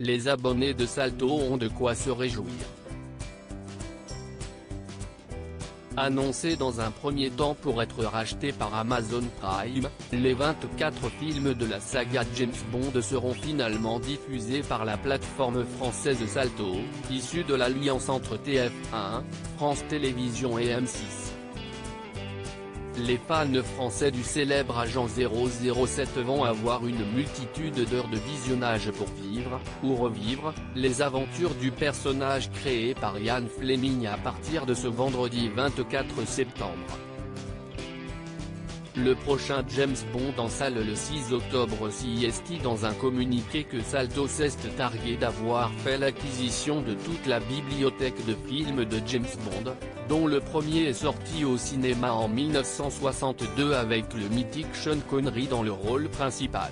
Les abonnés de Salto ont de quoi se réjouir. Annoncé dans un premier temps pour être racheté par Amazon Prime, les 24 films de la saga James Bond seront finalement diffusés par la plateforme française Salto, issue de l'alliance entre TF1, France Télévisions et M6. Les fans français du célèbre agent 007 vont avoir une multitude d'heures de visionnage pour vivre, ou revivre, les aventures du personnage créé par Ian Fleming à partir de ce vendredi 24 septembre. Le prochain James Bond en salle le 6 octobre CST. Dans un communiqué que Salto s'est targué d'avoir fait l'acquisition de toute la bibliothèque de films de James Bond, dont le premier est sorti au cinéma en 1962 avec le mythique Sean Connery dans le rôle principal.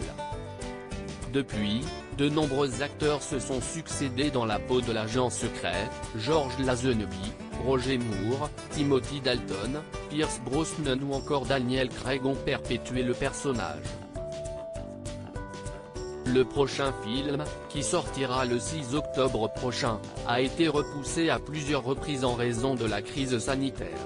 Depuis, de nombreux acteurs se sont succédé dans la peau de l'agent secret: George Lazenby, Roger Moore, Timothy Dalton, Pierce Brosnan ou encore Daniel Craig ont perpétué le personnage. Le prochain film, qui sortira le 6 octobre prochain, a été repoussé à plusieurs reprises en raison de la crise sanitaire.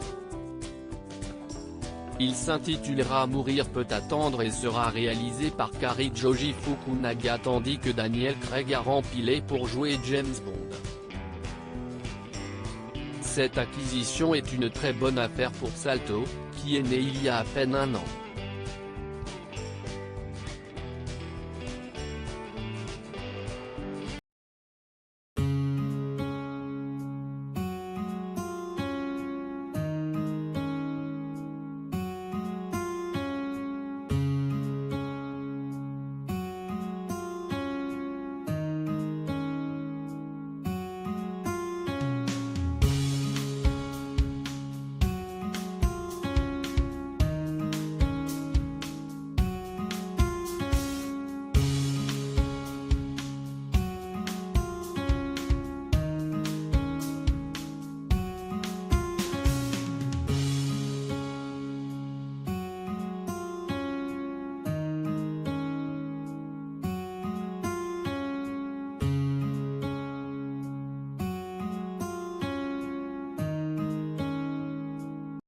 Il s'intitulera Mourir peut attendre et sera réalisé par Kari Joji Fukunaga tandis que Daniel Craig a rempilé pour jouer James Bond. Cette acquisition est une très bonne affaire pour Salto, qui est né il y a à peine un an.